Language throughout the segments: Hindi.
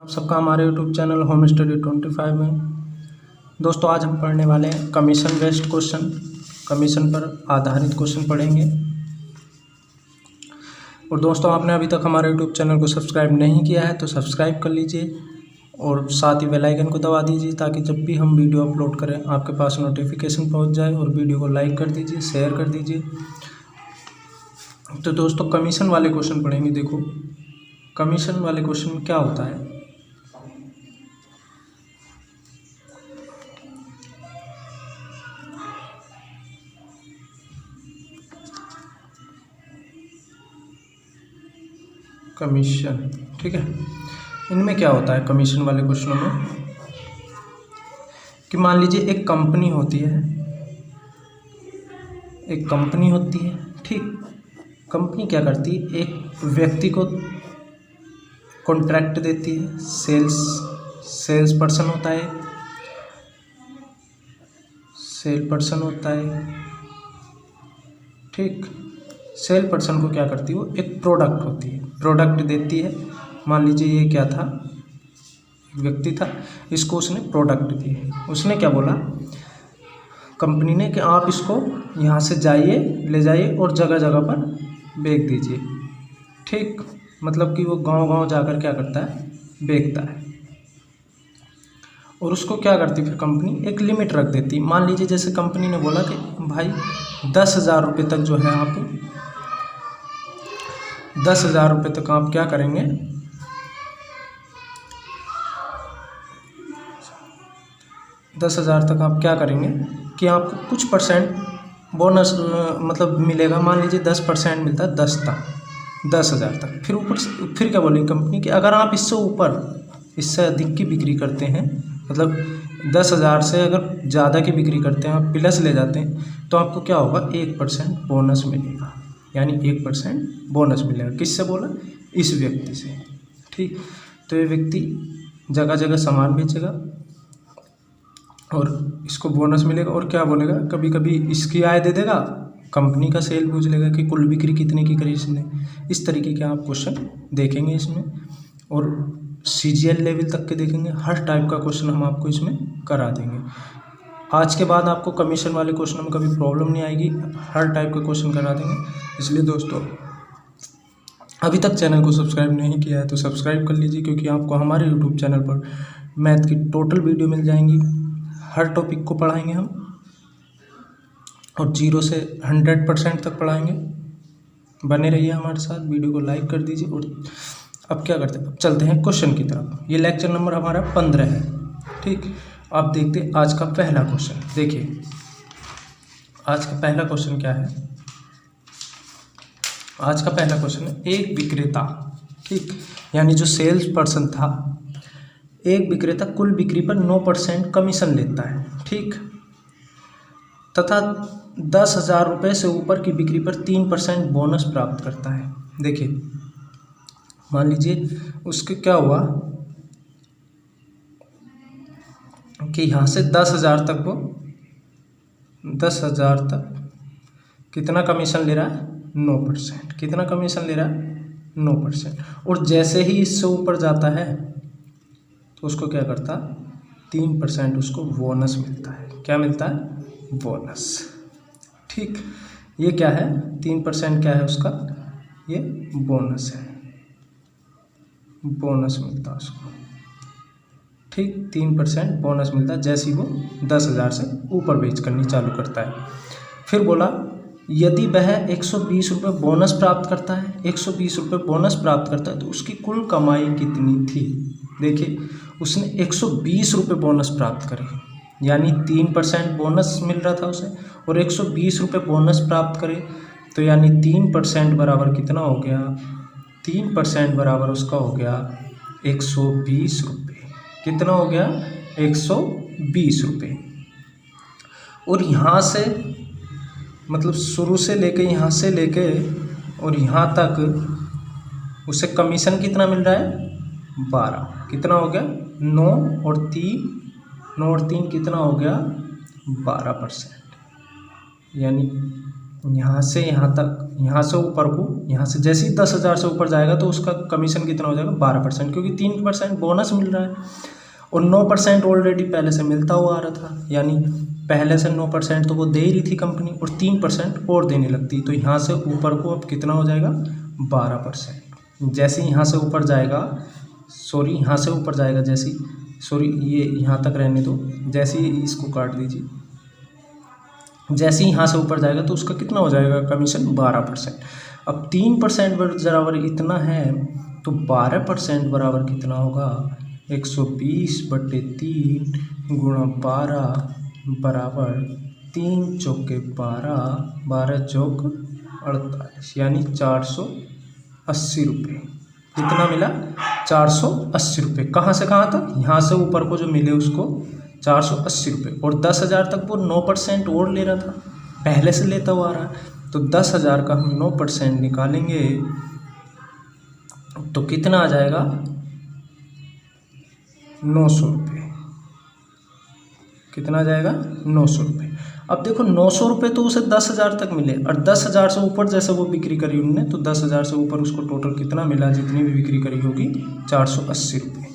आप सबका हमारे यूट्यूब चैनल होम स्टडी 25 में। दोस्तों आज हम पढ़ने वाले हैं कमीशन बेस्ड क्वेश्चन, कमीशन पर आधारित क्वेश्चन पढ़ेंगे। और दोस्तों आपने अभी तक हमारे यूट्यूब चैनल को सब्सक्राइब नहीं किया है तो सब्सक्राइब कर लीजिए और साथ ही बेल आइकन को दबा दीजिए ताकि जब भी हम वीडियो अपलोड करें आपके पास नोटिफिकेशन पहुंच जाए। और वीडियो को लाइक कर दीजिए, शेयर कर दीजिए। तो दोस्तों कमीशन वाले क्वेश्चन पढ़ेंगे। देखो कमीशन वाले क्वेश्चन में क्या होता है, कमीशन, ठीक है। इनमें क्या होता है कमीशन वाले क्वेश्चनों में कि मान लीजिए एक कंपनी होती है, ठीक। कंपनी क्या करती है, एक व्यक्ति को कॉन्ट्रैक्ट देती है, सेल्स पर्सन होता है, ठीक। सेल पर्सन को क्या करती है, वो एक प्रोडक्ट होती है, प्रोडक्ट देती है। मान लीजिए ये क्या था, एक व्यक्ति था, इसको उसने प्रोडक्ट दी है। उसने क्या बोला कंपनी ने कि आप इसको यहाँ से ले जाइए और जगह जगह पर बेच दीजिए, ठीक। मतलब कि वो गांव गांव जाकर क्या करता है, बेचता है। और उसको क्या करती फिर कंपनी, एक लिमिट रख देती। मान लीजिए जैसे कंपनी ने बोला कि भाई 10,000 रुपये तक जो है आप 10,000 रुपये तक आप क्या करेंगे, 10,000 तक आप क्या करेंगे कि आपको कुछ परसेंट बोनस मतलब मिलेगा। मान लीजिए 10% मिलता है 10,000 तक। फिर क्या बोलेगी कंपनी कि अगर आप इससे अधिक की बिक्री करते हैं, मतलब 10,000 से अगर ज़्यादा की बिक्री करते हैं, आप प्लस ले जाते हैं, तो आपको क्या होगा 1% बोनस मिलेगा। यानी 1% बोनस मिलेगा। किससे बोला, इस व्यक्ति से, ठीक। तो ये व्यक्ति जगह जगह सामान बेचेगा और इसको बोनस मिलेगा। और क्या बोलेगा, कभी कभी इसकी आय दे देगा, कंपनी का सेल पूछ लेगा कि कुल बिक्री कितने की करी इसने। इस तरीके के आप क्वेश्चन देखेंगे इसमें, और CGL लेवल तक के देखेंगे। हर टाइप का क्वेश्चन हम आपको इसमें करा देंगे। आज के बाद आपको कमीशन वाले क्वेश्चन में कभी प्रॉब्लम नहीं आएगी, हर टाइप का क्वेश्चन करा देंगे। इसलिए दोस्तों अभी तक चैनल को सब्सक्राइब नहीं किया है तो सब्सक्राइब कर लीजिए, क्योंकि आपको हमारे यूट्यूब चैनल पर मैथ की टोटल वीडियो मिल जाएंगी। हर टॉपिक को पढ़ाएंगे हम, और 0 से 100% तक पढ़ाएंगे। बने रहिए हमारे साथ, वीडियो को लाइक कर दीजिए। और अब क्या करते हैं, अब चलते हैं क्वेश्चन की तरफ। ये लेक्चर नंबर हमारा 15 है, ठीक। आप देखते हैं आज का पहला क्वेश्चन। देखिए आज का पहला क्वेश्चन क्या है, आज का पहला क्वेश्चन है एक विक्रेता, ठीक, यानी जो सेल्स पर्सन था, एक विक्रेता कुल बिक्री पर 9% कमीशन लेता है, ठीक, तथा 10,000 रुपये से ऊपर की बिक्री पर 3% बोनस प्राप्त करता है। देखिए मान लीजिए उसके क्या हुआ कि यहाँ से 10,000 तक, वो 10,000 तक कितना कमीशन ले रहा है, 9%। कितना कमीशन ले रहा है, 9%। और जैसे ही इससे ऊपर जाता है तो उसको क्या करता, 3% उसको बोनस मिलता है। क्या मिलता है, बोनस, ठीक। ये क्या है, 3% क्या है उसका, ये बोनस है, बोनस मिलता है उसको, ठीक। 3% बोनस मिलता है जैसे ही वो 10,000 से ऊपर बेच करनी चालू करता है। फिर बोला यदि वह 120 रुपये बोनस प्राप्त करता है, 120 रुपये बोनस प्राप्त करता है तो उसकी कुल कमाई कितनी थी। देखिए उसने 120 रुपये बोनस प्राप्त करे, यानी 3% बोनस मिल रहा था उसे, और 120 रुपये बोनस प्राप्त करे तो यानी 3% बराबर कितना हो गया, 3% बराबर उसका हो गया 120 रुपये। कितना हो गया, 120 रुपये। और यहाँ से मतलब शुरू से लेके, यहाँ से लेके और यहाँ तक उसे कमीशन कितना मिल रहा है, 12। कितना हो गया, 9 और 3 कितना हो गया, 12%। यानी यहाँ से यहाँ तक, यहाँ से ऊपर को, यहाँ से जैसे ही 10,000 से ऊपर जाएगा तो उसका कमीशन कितना हो जाएगा 12%, क्योंकि 3% बोनस मिल रहा है और 9% ऑलरेडी पहले से मिलता हुआ आ रहा था, यानी पहले से 9% तो वो दे ही रही थी कंपनी और 3% और देने लगती, तो यहाँ से ऊपर को अब कितना हो जाएगा 12%। जैसे यहाँ से ऊपर जाएगा, सॉरी यहाँ से ऊपर जाएगा, जैसे सॉरी ये यहाँ तक रहने दो, जैसे ही इसको काट दीजिए, जैसे ही यहाँ से ऊपर जाएगा तो उसका कितना हो जाएगा कमीशन 12%। अब 3% बराबर इतना है तो 12% बराबर कितना होगा 120/3 गुणा 12 बराबर 3 चौके 12, 12 चौक 48, यानी 480 रुपये। कितना मिला 480 रुपये। कहाँ से कहाँ तक, यहाँ से ऊपर को जो मिले उसको 480 रुपये, और 10,000 तक वो 9% और ले रहा था, पहले से लेता हुआ आ रहा है, तो 10,000 का हम 9% निकालेंगे तो कितना आ जाएगा 900 रुपये। कितना आ जाएगा 900 रुपये। अब देखो 900 रुपये तो उसे 10,000 तक मिले, और 10,000 से ऊपर जैसे वो बिक्री करी उनने, तो 10,000 से ऊपर उसको टोटल कितना मिला, जितनी भी बिक्री करी होगी 480 रुपये।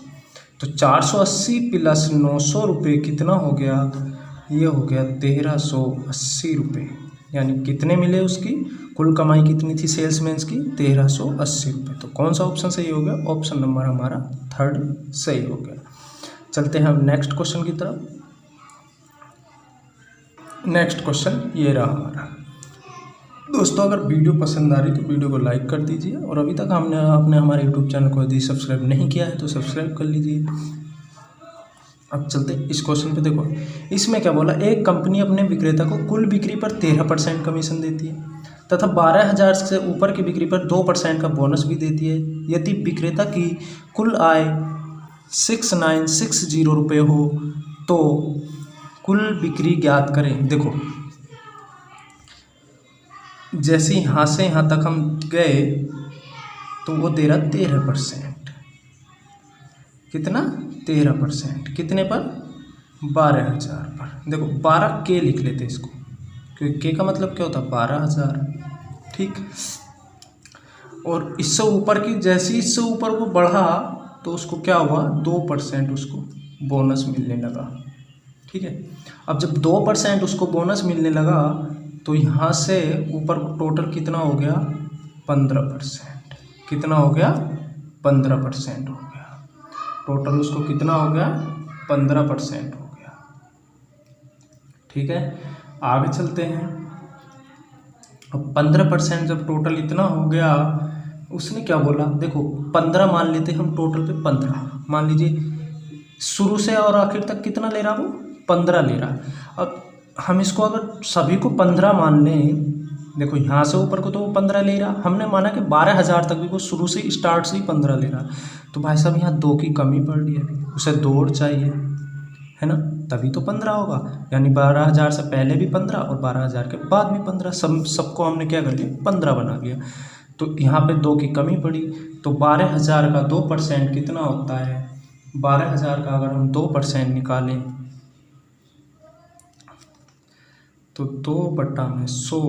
तो 480 प्लस 900 रुपये कितना हो गया, ये हो गया 1380 रुपये। यानी कितने मिले, उसकी कुल कमाई कितनी थी सेल्समैन की 1380 रुपये। तो कौन सा ऑप्शन सही हो गया, ऑप्शन नंबर हमारा 3 सही हो गया। चलते हैं हम नेक्स्ट क्वेश्चन की तरफ। नेक्स्ट क्वेश्चन ये रहा हमारा। दोस्तों अगर वीडियो पसंद आ रही तो वीडियो को लाइक कर दीजिए, और अभी तक आपने हमारे यूट्यूब चैनल को यदि सब्सक्राइब नहीं किया है तो सब्सक्राइब कर लीजिए। अब चलते इस क्वेश्चन पे। देखो इसमें क्या बोला, एक कंपनी अपने विक्रेता को कुल बिक्री पर 13% कमीशन देती है तथा 12,000 से ऊपर की बिक्री पर 2% का बोनस भी देती है। यदि विक्रेता की कुल आय 6960 रुपये हो तो कुल बिक्री ज्ञात करें। देखो जैसे यहाँ से यहाँ तक हम गए तो वो दे रहा 13%। कितना 13%, कितने पर 12,000 पर। देखो 12 के लिख लेते इसको, क्योंकि के का मतलब क्या होता है 12,000, ठीक। और इससे ऊपर की, जैसे ही इससे ऊपर वो बढ़ा तो उसको क्या हुआ 2% उसको बोनस मिलने लगा, ठीक है। अब जब 2% उसको बोनस मिलने लगा तो यहाँ से ऊपर टोटल कितना हो गया 15%। कितना हो गया 15% हो गया टोटल, उसको कितना हो गया 15% हो गया, ठीक है। आगे चलते हैं। अब 15% जब टोटल इतना हो गया, उसने क्या बोला, देखो 15 मान लेते हम, टोटल पे 15 मान लीजिए, शुरू से और आखिर तक कितना ले रहा वो 15 ले रहा। अब हम इसको अगर सभी को 15 मान लें, देखो यहाँ से ऊपर को तो वो 15 ले रहा, हमने माना कि 12,000 तक भी वो शुरू से स्टार्ट से ही 15 ले रहा, तो भाई साहब यहाँ 2 की कमी पड़ रही है, अभी उसे 2 और चाहिए, है ना, तभी तो 15 होगा। यानी 12,000 से पहले भी 15 और 12,000 के बाद भी 15, सबको हमने क्या कर लिया 15 बना लिया। तो यहाँ पे 2 की कमी पड़ी, तो 12,000 का 2% कितना होता है, 12,000 का अगर हम 2% निकालें तो 2/100,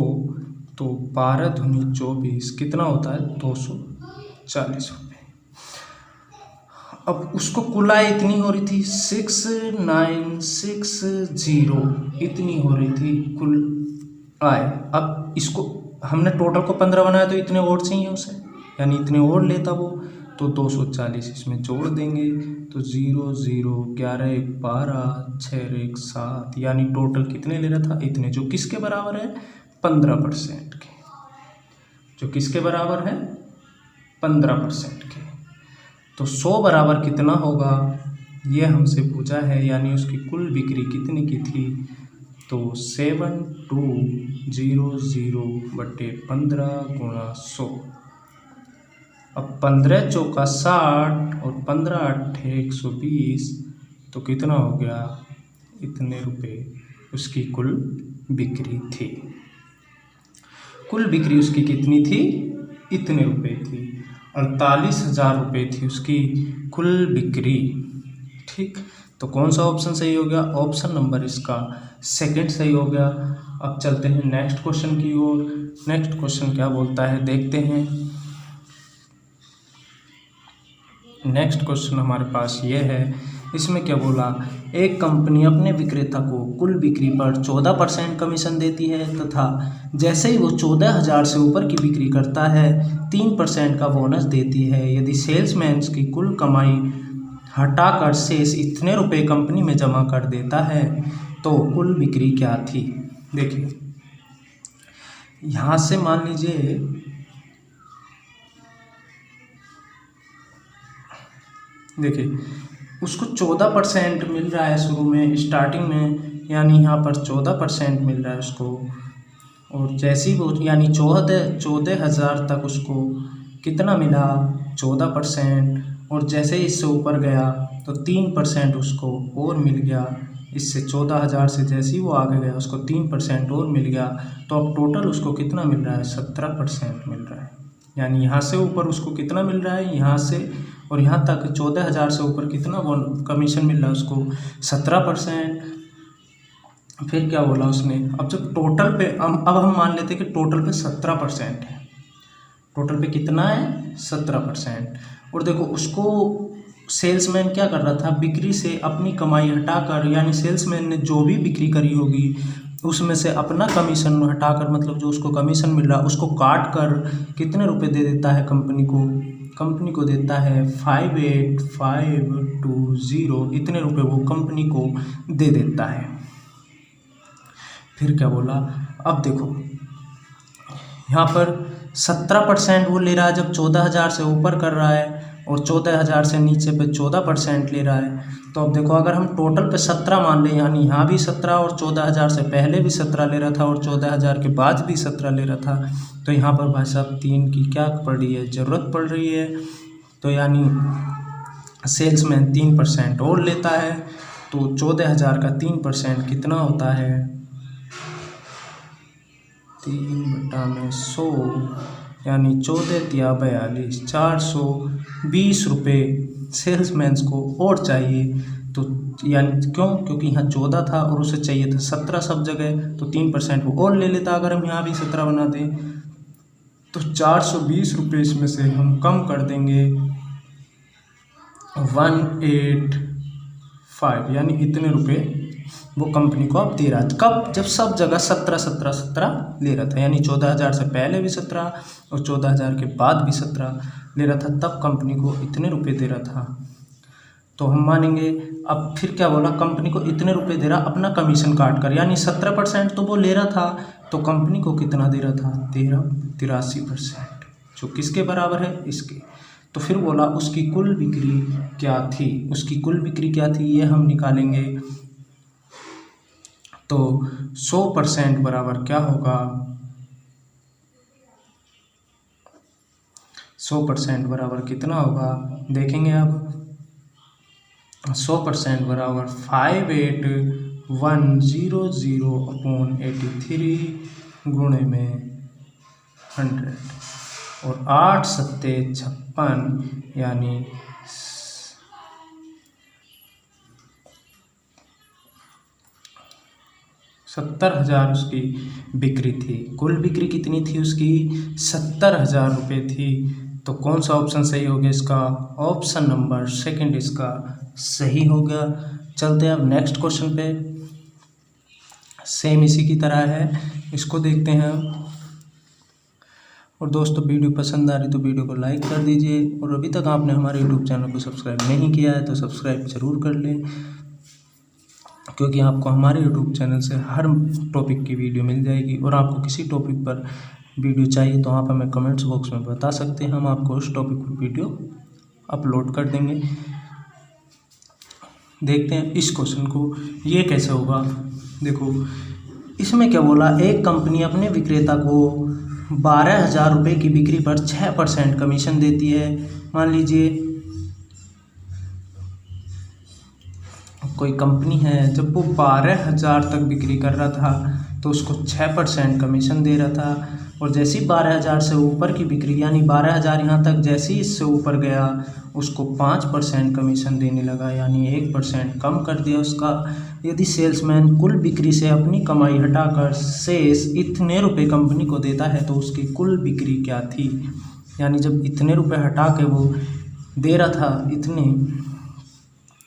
तो 12 दूनी 24 कितना होता है 240 रुपये। अब उसको कुल आय इतनी हो रही थी 6960, इतनी हो रही थी कुल आय। अब इसको हमने टोटल को 15 बनाया तो इतने और चाहिए उसे, यानी इतने और लेता वो, तो 240 इसमें जोड़ देंगे तो 0 0 11 1 12 6 1 7, यानी टोटल कितने ले रहा था इतने, जो किसके बराबर है 15% के, जो किसके बराबर है 15% के। तो 100 बराबर कितना होगा ये हमसे पूछा है, यानी उसकी कुल बिक्री कितनी की थी, तो 7200/15 गुणा 100। अब 15 चौका 60 और 15 अट्ठे 120, तो कितना हो गया इतने रुपए उसकी कुल बिक्री थी। कुल बिक्री उसकी कितनी थी, इतने रुपए थी, 48,000 रुपये थी उसकी कुल बिक्री, ठीक। तो कौन सा ऑप्शन सही हो गया? ऑप्शन नंबर इसका सेकंड सही हो गया। अब चलते हैं नेक्स्ट क्वेश्चन की ओर। नेक्स्ट क्वेश्चन क्या बोलता है देखते हैं। नेक्स्ट क्वेश्चन हमारे पास ये है, इसमें क्या बोला, एक कंपनी अपने विक्रेता को कुल बिक्री पर 14% कमीशन देती है तथा जैसे ही वो 14,000 से ऊपर की बिक्री करता है 3% का बोनस देती है। यदि सेल्समैन की कुल कमाई हटाकर शेष इतने रुपए कंपनी में जमा कर देता है तो कुल बिक्री क्या थी? देखिए यहाँ से मान लीजिए उसको 14% मिल रहा है शुरू में स्टार्टिंग में, यानी यहाँ पर 14% मिल रहा है उसको, और जैसी वो यानी 14,000 तक उसको कितना मिला? 14%। और जैसे ही इससे ऊपर गया तो 3% उसको और मिल गया। इससे 14,000 से जैसे ही वो आगे गया उसको 3% और मिल गया। तो अब टोटल उसको कितना मिल रहा है? 17% मिल रहा है। यानी यहाँ से ऊपर उसको कितना मिल रहा है? यहाँ से और यहाँ तक 14,000 से ऊपर कितना कमीशन मिल रहा है उसको? 17%। फिर क्या बोला उसने, अब जब टोटल पे अब हम मान लेते हैं कि टोटल पे 17% है। टोटल पे कितना है? 17%। और देखो उसको सेल्समैन क्या कर रहा था, बिक्री से अपनी कमाई हटाकर, यानी सेल्समैन ने जो भी बिक्री करी होगी उसमें से अपना कमीशन हटाकर, मतलब जो उसको कमीशन मिल रहा उसको काट कर कितने रुपए दे देता है कंपनी को? कंपनी को देता है 58,520, इतने रुपए वो कंपनी को दे देता है। फिर क्या बोला, अब देखो यहाँ पर 17% वो ले रहा है जब 14,000 से ऊपर कर रहा है, और 14,000 से नीचे पे 14% ले रहा है। तो अब देखो अगर हम टोटल पे 17 मान लें, यानी यहाँ भी 17 और 14,000 से पहले भी 17 ले रहा था और 14,000 के बाद भी 17 ले रहा था, तो यहाँ पर भाई साहब 3 की क्या पड़ रही है? ज़रूरत पड़ रही है। तो यानी सेल्समैन 3% और लेता है, तो 14,000 का 3% कितना होता है? 3/100, यानी 14×42, 420 रुपये सेल्समैन को और चाहिए। तो यानी क्यों? क्योंकि यहाँ 14 था और उसे चाहिए था 17 सब जगह, तो 3% वो और ले लेता। अगर हम यहाँ भी 17 बना दें तो 420 रुपये इसमें से हम कम कर देंगे 185, यानी इतने रुपये वो कंपनी को अब दे रहा था। कब? जब सब जगह 17 ले रहा था, यानी 14,000 से पहले भी 17 और 14,000 के बाद भी 17 ले रहा था, तब कंपनी को इतने रुपए दे रहा था। तो हम मानेंगे। अब फिर क्या बोला, कंपनी को इतने रुपए दे रहा अपना कमीशन काट कर, यानी 17% तो वो ले रहा था, तो कंपनी को कितना दे रहा था? 83%, जो किसके बराबर है? इसके। तो फिर बोला उसकी कुल बिक्री क्या थी? उसकी कुल बिक्री क्या थी ये हम निकालेंगे। तो 100% बराबर क्या होगा? 100% बराबर कितना होगा देखेंगे। अब 100% बराबर 58,100/83 गुणे में 100, और 8 सत्ते 56, यानी 70,000 उसकी बिक्री थी। कुल बिक्री कितनी थी उसकी? 70,000 रुपये थी। तो कौन सा ऑप्शन सही हो गया इसका? ऑप्शन नंबर सेकंड इसका सही हो गया। चलते हैं अब नेक्स्ट क्वेश्चन पे। सेम इसी की तरह है, इसको देखते हैं। और दोस्तों वीडियो पसंद आ रही तो वीडियो को लाइक कर दीजिए, और अभी तक आपने हमारे यूट्यूब चैनल को सब्सक्राइब नहीं किया है तो सब्सक्राइब ज़रूर कर लें, क्योंकि आपको हमारे यूट्यूब चैनल से हर टॉपिक की वीडियो मिल जाएगी। और आपको किसी टॉपिक पर वीडियो चाहिए तो आप हमें कमेंट्स बॉक्स में बता सकते हैं, हम आपको उस टॉपिक पर वीडियो अपलोड कर देंगे। देखते हैं इस क्वेश्चन को, ये कैसे होगा। देखो इसमें क्या बोला, एक कंपनी अपने विक्रेता को 12,000 रुपये की बिक्री पर 6% कमीशन देती है। मान लीजिए कोई कंपनी है, जब वो 12,000 तक बिक्री कर रहा था तो उसको 6% कमीशन दे रहा था। और जैसे ही 12,000 से ऊपर की बिक्री यानी 12,000 यहाँ तक जैसे ही इससे ऊपर गया उसको 5% कमीशन देने लगा, यानी 1% कम कर दिया उसका। यदि सेल्समैन कुल बिक्री से अपनी कमाई हटाकर शेष इतने रुपए कंपनी को देता है तो उसकी कुल बिक्री क्या थी, यानी जब इतने रुपए हटा के वो दे रहा था इतने,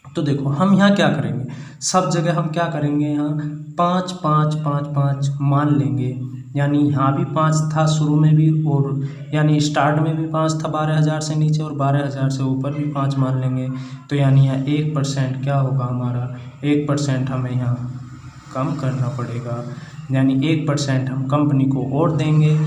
तो देखो हम यहाँ क्या करेंगे, सब जगह हम क्या करेंगे, यहाँ 5 5 5 5 मान लेंगे। यानी यहाँ भी 5 था शुरू में भी, और यानी स्टार्ट में भी 5 था 12,000 से नीचे, और 12,000 से ऊपर भी 5 मान लेंगे। तो यानी यहाँ 1% क्या होगा हमारा, 1% हमें यहाँ कम करना पड़ेगा, यानी 1% हम कंपनी को और देंगे।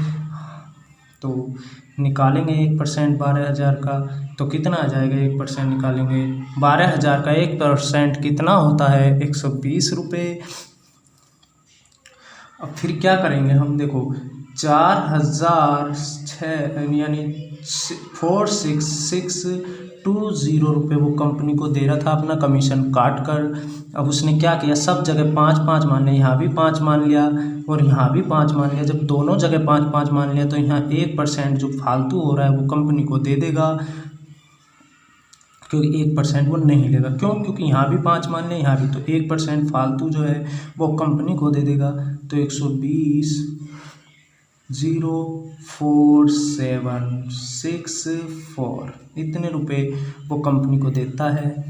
तो निकालेंगे 1% 12,000 का, तो कितना आ जाएगा, 1% निकालेंगे 12,000 का 1% कितना होता है, 120 रुपये। अब फिर क्या करेंगे हम, देखो 4,006 यानी 46620 रुपये वो कंपनी को दे रहा था अपना कमीशन काट कर। अब उसने क्या किया, सब जगह 5 5 मान लिया, यहाँ भी 5 मान लिया और यहाँ भी 5 मान लिया। जब दोनों जगह 5 5 मान लिया तो यहाँ 1% जो फालतू हो रहा है वो कंपनी को दे देगा, क्योंकि 1% वो नहीं लेगा। क्यों, क्योंकि यहाँ भी 5 मान लिया, यहाँ भी, तो 1% फालतू जो है वो कंपनी को दे देगा। तो 120,04,764 इतने रुपए वो कंपनी को देता है।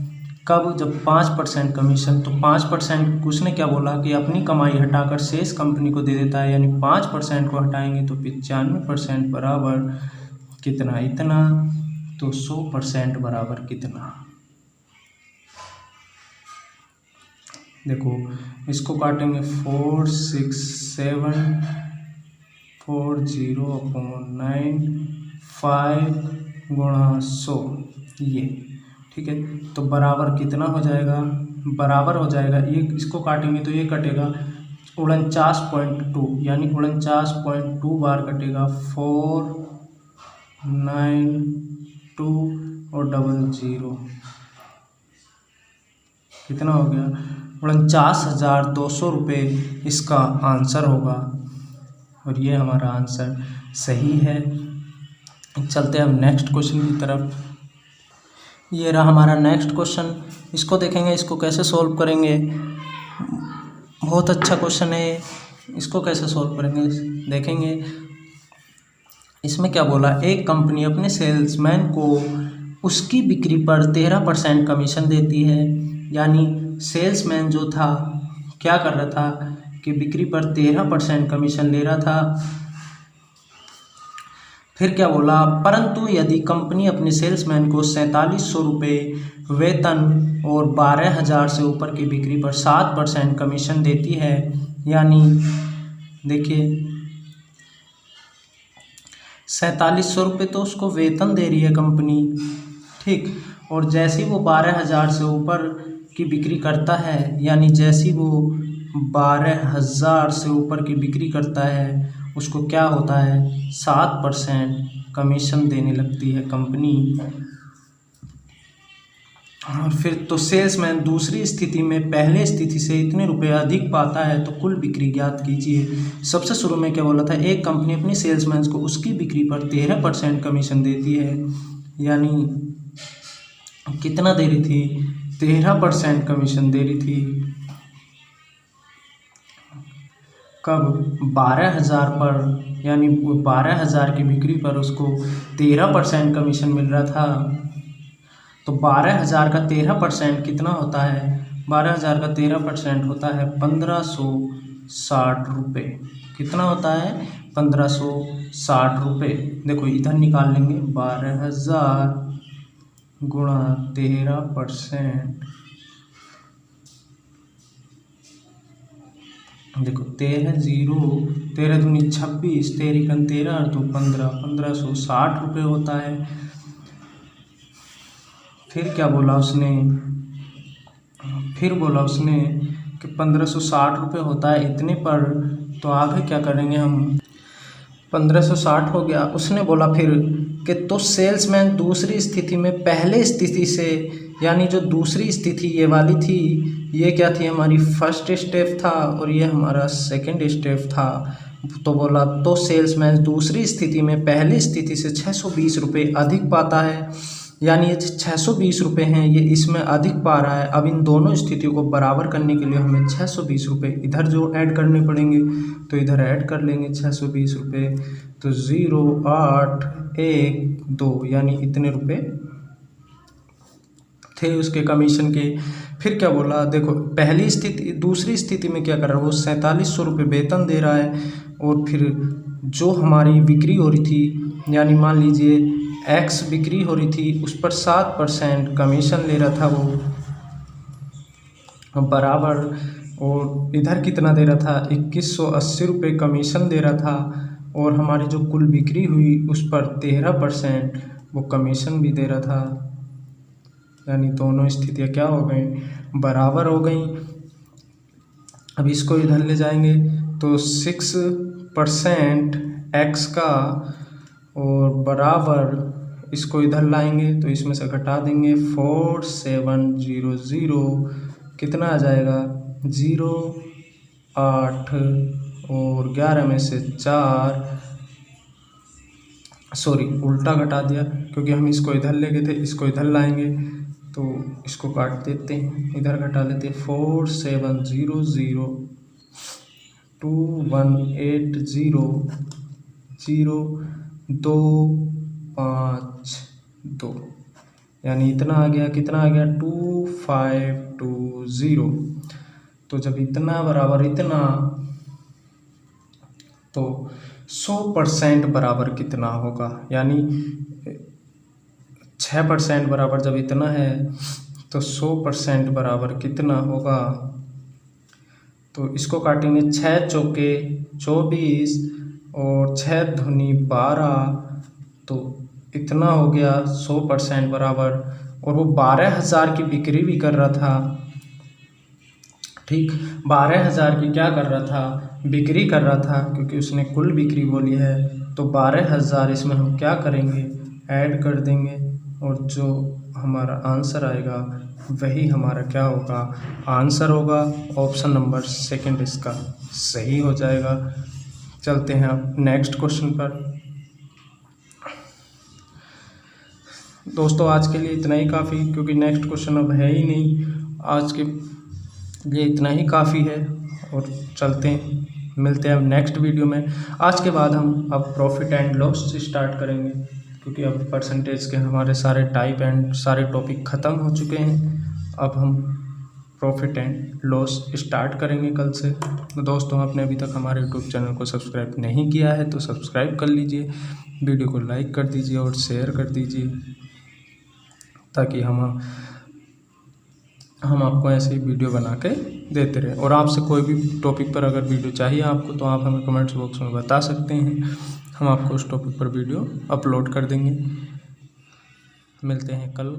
कब, जब 5% कमीशन, तो 5% उसने क्या बोला कि अपनी कमाई हटाकर शेष कंपनी को दे देता है, यानी 5% को हटाएंगे तो 95% बराबर कितना, इतना। तो 100% बराबर कितना, देखो इसको काटेंगे 46740/9 5 गुणा 100 ये, ठीक है। तो बराबर कितना हो जाएगा, बराबर हो जाएगा, एक इसको काटेंगे तो ये कटेगा 49.2, यानी 49.2 बार कटेगा, 492 और 00 कितना हो गया, 49,200 रुपये इसका आंसर होगा। और ये हमारा आंसर सही है। चलते हैं हम नेक्स्ट क्वेश्चन की तरफ। ये रहा हमारा नेक्स्ट क्वेश्चन, इसको देखेंगे, इसको कैसे सॉल्व करेंगे। बहुत अच्छा क्वेश्चन है, इसको कैसे सॉल्व करेंगे देखेंगे। इसमें क्या बोला, एक कंपनी अपने सेल्समैन को उसकी बिक्री पर 13% कमीशन देती है, यानी सेल्समैन जो था क्या कर रहा था कि बिक्री पर 13% कमीशन ले रहा था। फिर क्या बोला, परंतु यदि कंपनी अपने सेल्समैन को 4,700 रुपये वेतन और 12,000 से ऊपर की बिक्री पर 7% कमीशन देती है, यानी देखिए 4,700 रुपये तो उसको वेतन दे रही है कंपनी, ठीक। और जैसे ही वो 12,000 से ऊपर की बिक्री करता है, यानी जैसी वो 12,000 से ऊपर की बिक्री करता है उसको क्या होता है, 7% कमीशन देने लगती है कंपनी। और फिर तो सेल्समैन दूसरी स्थिति में पहले स्थिति से इतने रुपए अधिक पाता है, तो कुल बिक्री ज्ञात कीजिए। सबसे शुरू में क्या बोला था, एक कंपनी अपनी सेल्समैन को उसकी बिक्री पर 13% कमीशन देती है, यानी कितना दे रही थी, 13% कमीशन दे रही थी। कब, 12,000 पर, यानी 12,000 की बिक्री पर उसको 13% कमीशन मिल रहा था। तो 12,000 का 13% कितना होता है, 12,000 का 13% होता है 1,560 रुपये। कितना होता है, 1,560 रुपये। देखो इधर निकाल लेंगे, 12,000 गुणा 13%, देखो 13 0 13 दूनी 26, 13 13 और 2 15, 1,560 रुपये होता है। फिर क्या बोला उसने, फिर बोला उसने कि 1,560 रुपये होता है इतने पर, तो आगे क्या करेंगे हम, 1,560 हो गया। उसने बोला फिर कि तो सेल्समैन दूसरी स्थिति में पहले स्थिति से, यानी जो दूसरी स्थिति ये वाली थी, ये क्या थी, हमारी फर्स्ट स्टेप था और ये हमारा सेकंड स्टेप था। तो बोला तो सेल्समैन दूसरी स्थिति में पहली स्थिति से 620 रुपये अधिक पाता है, यानी ये 620 रुपये हैं ये इसमें अधिक पा रहा है। अब इन दोनों स्थितियों को बराबर करने के लिए हमें 620 रुपये इधर जो ऐड करने पड़ेंगे, तो इधर ऐड कर लेंगे 620 रुपये, तो 0,812 यानी इतने रुपये थे उसके कमीशन के। फिर क्या बोला, देखो पहली स्थिति दूसरी स्थिति में क्या कर रहा है, वो 4700 रुपये वेतन दे रहा है, और फिर जो हमारी बिक्री हो रही थी, यानी मान लीजिए X बिक्री हो रही थी, उस पर 7% कमीशन ले रहा था वो बराबर, और इधर कितना दे रहा था, 2180 रुपये कमीशन दे रहा था, और हमारी जो कुल बिक्री हुई उस पर 13% वो कमीशन भी दे रहा था। यानी दोनों स्थितियाँ क्या हो गई, बराबर हो गई। अब इसको इधर ले जाएंगे तो 6% X का और बराबर इसको इधर लाएंगे तो इसमें से घटा देंगे 4700, कितना आ जाएगा 0,8 और 11 में से 4, सॉरी उल्टा घटा दिया क्योंकि हम इसको इधर ले गए थे, इसको इधर लाएंगे तो इसको काट देते हैं, इधर घटा लेते हैं 4700,2180,252 यानी इतना आ गया, कितना आ गया 2520। तो जब इतना बराबर इतना, तो 100% बराबर कितना होगा, यानी 6% बराबर जब इतना है तो 100% बराबर कितना होगा। तो इसको काटेंगे 6 चौके 24 और 6 दूनी 12, तो इतना हो गया 100% बराबर। और वो 12,000 की बिक्री भी कर रहा था, ठीक 12,000 की क्या कर रहा था, बिक्री कर रहा था, क्योंकि उसने कुल बिक्री बोली है। तो 12,000 इसमें हम क्या करेंगे, ऐड कर देंगे, और जो हमारा आंसर आएगा वही हमारा क्या होगा, आंसर होगा। ऑप्शन नंबर सेकंड इसका सही हो जाएगा। चलते हैं अब नेक्स्ट क्वेश्चन पर। दोस्तों आज के लिए इतना ही काफ़ी, क्योंकि नेक्स्ट क्वेश्चन अब है ही नहीं, आज के लिए इतना ही काफ़ी है। और चलते हैं, मिलते हैं अब नेक्स्ट वीडियो में। आज के बाद हम अब प्रॉफिट एंड लॉस से स्टार्ट करेंगे, क्योंकि अब परसेंटेज के हमारे सारे टाइप एंड सारे टॉपिक ख़त्म हो चुके हैं। अब हम प्रॉफिट एंड लॉस स्टार्ट करेंगे कल से। तो दोस्तों आपने अभी तक हमारे यूट्यूब चैनल को सब्सक्राइब नहीं किया है तो सब्सक्राइब कर लीजिए, वीडियो को लाइक कर दीजिए और शेयर कर दीजिए, ताकि हम आपको ऐसे ही वीडियो बना के देते रहें। और आपसे कोई भी टॉपिक पर अगर वीडियो चाहिए आपको, तो आप हमें कमेंट्स बॉक्स में बता सकते हैं, हम आपको उस टॉपिक पर वीडियो अपलोड कर देंगे। मिलते हैं कल।